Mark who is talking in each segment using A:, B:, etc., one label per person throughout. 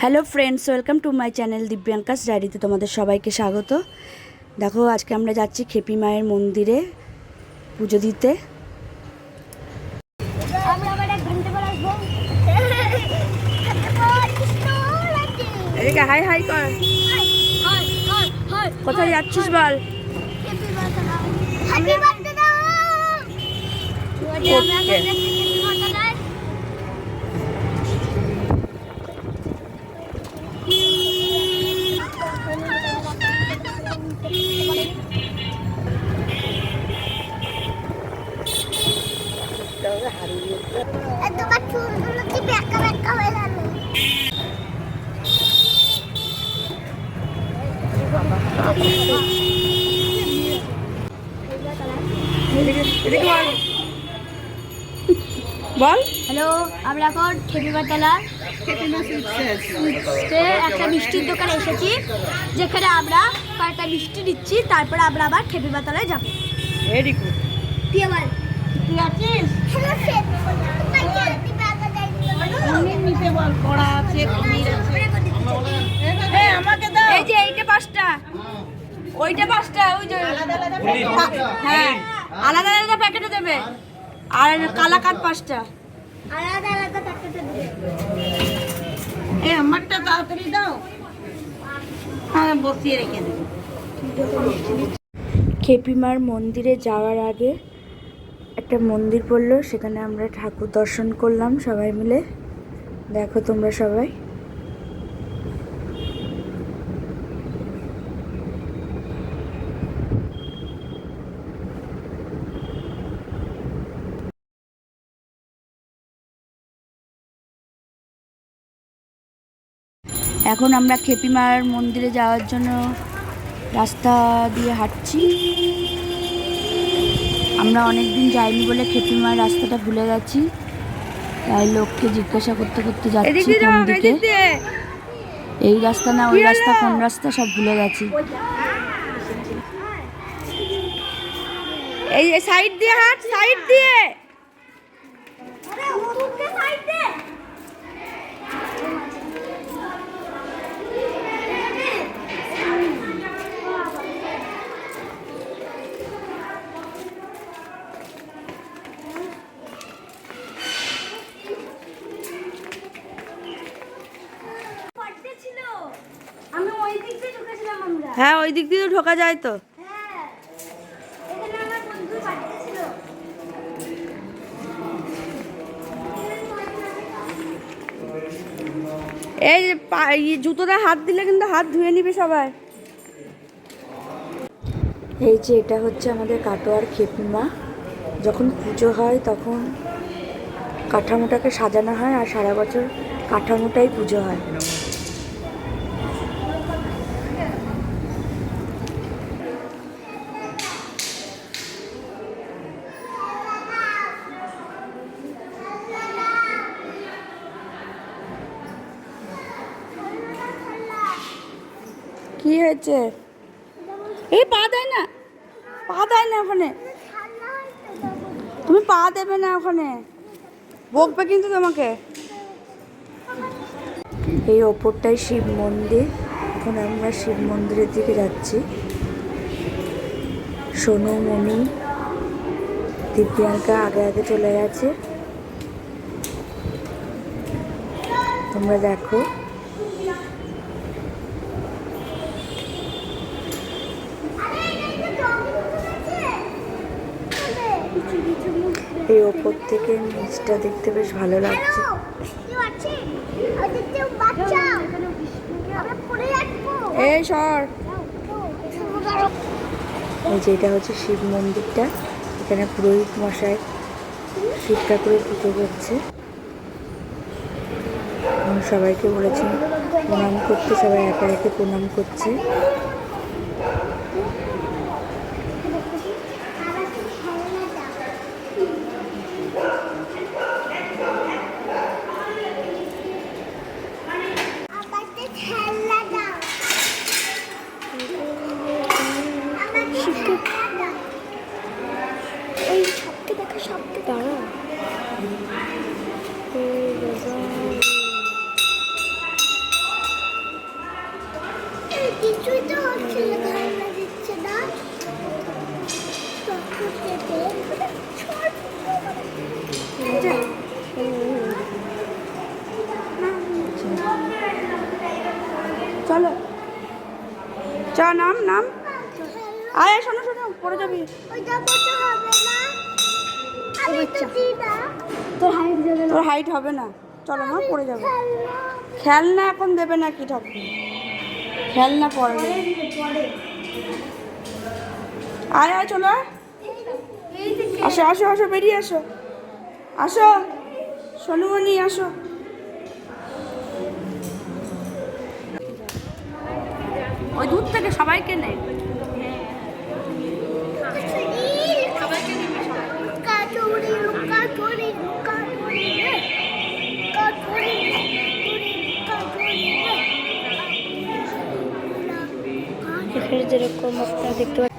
A: Hello friends, welcome to my channel Divyanka's ডায়েরিতে তোমাদের সবাইকে স্বাগত। দেখো, আজকে আমরা যাচ্ছি খেপি মায়ের মন্দিরে পুজো দিতে। হাই হাই কর। কোথায় যাচ্ছিস বল? বল।
B: হ্যালো, আমরা এখন খেপিমাতলার একটা মিষ্টির দোকানে এসেছি, যেখানে আমরা কয়েকটা মিষ্টি দিচ্ছি, তারপরে আমরা আবার খেপিমাতলায় যাবো।
A: Very good.
B: তুই আছিস?
A: আমাকে দাও। এই যে এইটা 5টা, ওইটা 5টা, ওই যে হ্যাঁ আলাদা আলাদা প্যাকেটে দেবে, আর কালাকাত 5টা
B: আলাদা আলাদা প্যাকেটে দিবে।
C: আমারটা তাড়াতাড়ি দাও, হ্যাঁ বসিয়ে রেখে দেবো।
A: খেপিমার মন্দিরে যাওয়ার আগে একটা মন্দির পড়লো, সেখানে আমরা ঠাকুর দর্শন করলাম সবাই মিলে। দেখো তোমরা সবাই। এখন আমরা খেপিমার মন্দিরে যাওয়ার জন্য রাস্তা দিয়ে হাঁটছি। আমরা অনেক দিন যাইনি বলে খেপিমার রাস্তাটা ভুলে গেছি, তাই লোককে জিজ্ঞাসা করতে করতে যাচ্ছি কোন দিকে। এই রাস্তা না ওই রাস্তা, কোন রাস্তা সব ভুলে গেছি। এই সাইড দিয়ে হাঁট, সাইড দিয়ে। হ্যাঁ, ওই দিক দিয়ে ঢোকা যায় তো। এই জুতোটা হাত দিলে কিন্তু হাত ধুয়ে নিবে সবাই। এই যে এটা হচ্ছে আমাদের কাটোয়ার খেপিমা। যখন পুজো হয় তখন কাঠামোটাকে সাজানো হয়, আর সারা বছর কাঠামোটাই পুজো হয়। কি হয়েছে? এই পা দেয় না, পা দেয় না ওখানে। তুমি পা দেবে না ওখানে, বকবে কিন্তু তোমাকে। এই ওপরটাই শিব মন্দির। এখন আমরা শিব মন্দিরের দিকে যাচ্ছি। সোনু, মনি, দিব্যাঙ্কা আগে আগে চলে গেছে। তোমরা দেখো। এই ওপর থেকে নিচটা দেখতে বেশ ভালো লাগছে। এই সর। এই যে এটা হচ্ছে শিব মন্দিরটা। এখানে পুরোহিত মশাই শিব ঠাকুরের পুজো করছে। সবাইকে বলেছেন প্রণাম করতে, সবাই একে একে প্রণাম করছে।
B: কিছুই তো হচ্ছে না, ধারণা দিচ্ছে না।
A: চলো চ, নাম নাম। আয় শোনো শোনো, পড়ে যাবি। তোর হাইট হবে না, চলো মা, পড়ে যাবে। খেলনা এখন দেবে না কি ঠাকুর, খেলনা পরে দেবে। আয় আয় চলো, আসো আসো আসো, বেরিয়ে আসো, আসো সোনুমণি আসো। ওই দূর থেকে সবাইকে নেই।
B: যেরকম আপনারা দেখতে পাচ্ছেন,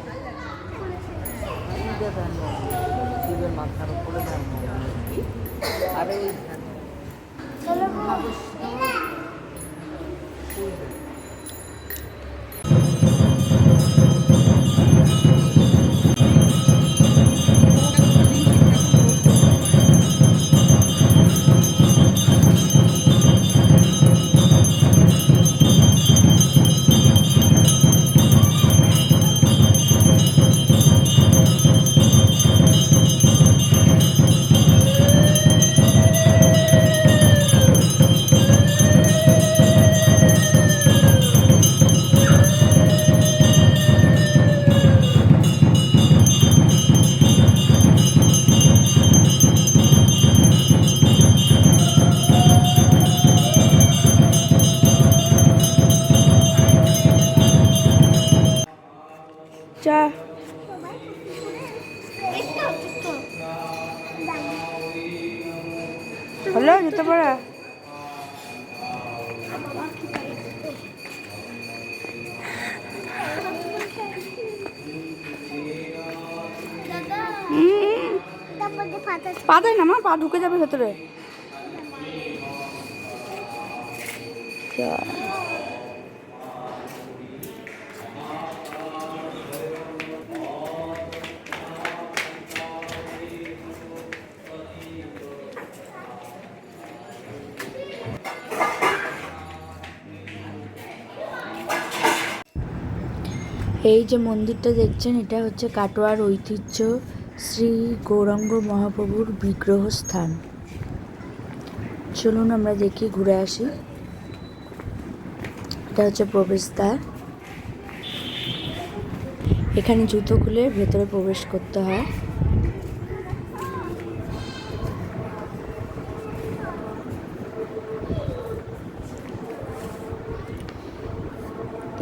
A: চা হলো জুতো পরা। পা দেয় না মা, পা ঢুকে যাবে ভেতরে। এই যে মন্দিরটা দেখছেন, এটা হচ্ছে কাটোয়ার ঐতিহ্য শ্রী গৌরাঙ্গ মহাপ্রভুর বিগ্রহ স্থান। চলুন আমরা দেখি, ঘুরে আসি। এটা হচ্ছে প্রবেশদ্বার, এখানে জুতো খুলে ভেতরে প্রবেশ করতে হয়।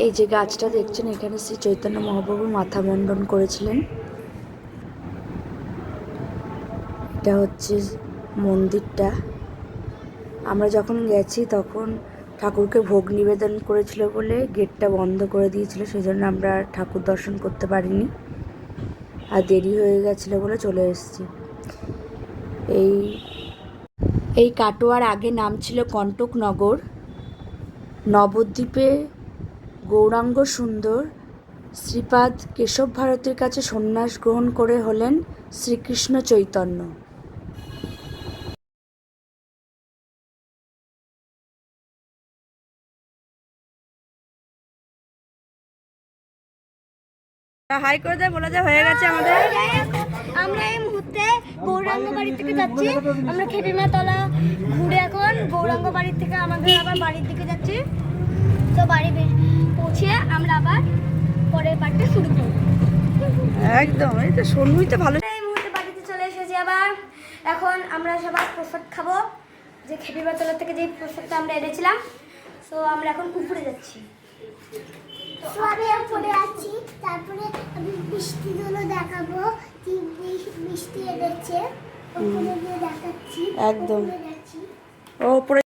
A: এই যে গাছটা দেখছেন, এখানে শ্রী চৈতন্য মহাপ্রভু মাথা মুন্ডন করেছিলেন। এটা হচ্ছে মন্দিরটা। আমরা যখন গেছি তখন ঠাকুরকে ভোগ নিবেদন করেছিল বলে গেটটা বন্ধ করে দিয়েছিল, সেই জন্য আমরা ঠাকুর দর্শন করতে পারিনি, আর দেরি হয়ে গেছিলো বলে চলে এসেছি। এই কাটোয়ার আগে নাম ছিল কণ্টকনগর। নবদ্বীপে গৌরাঙ্গ সুন্দর শ্রীপাদ কেশব ভারতীর কাছে সন্ন্যাস গ্রহণ করে হলেন শ্রীকৃষ্ণ চৈতন্য। হাই করে দেয়, বলে দেয় হয়ে গেছে আমাদের।
B: আমরা এই মুহূর্তে গৌরাঙ্গ বাড়ি থেকে যাচ্ছি, আমরা খেপিমাতলা ঘুরে এখন গৌরাঙ্গ বাড়ির থেকে আমাদের আবার বাড়ির দিকে যাচ্ছি। তো বাড়ি পৌঁছে আমরা আবার পরের পার্টটা শুরু করব।
A: একদম, এই তো সোনুই তো ভালো।
B: এই মুহূর্তে বাড়িতে চলে এসেছি আবার। এখন আমরা সবাই প্রসাদ খাবো, যে খেপিমাতলা থেকে যে প্রসাদটা আমরা এনেছিলাম। তো আমরা এখন উপরে যাচ্ছি। তো আমি উপরে আছি, তারপরে আমি বৃষ্টিগুলো দেখাবো, কি বৃষ্টি এনেছে ওখানে গিয়ে দেখাচ্ছি।
A: একদম
B: যাচ্ছি।
A: ও উপরে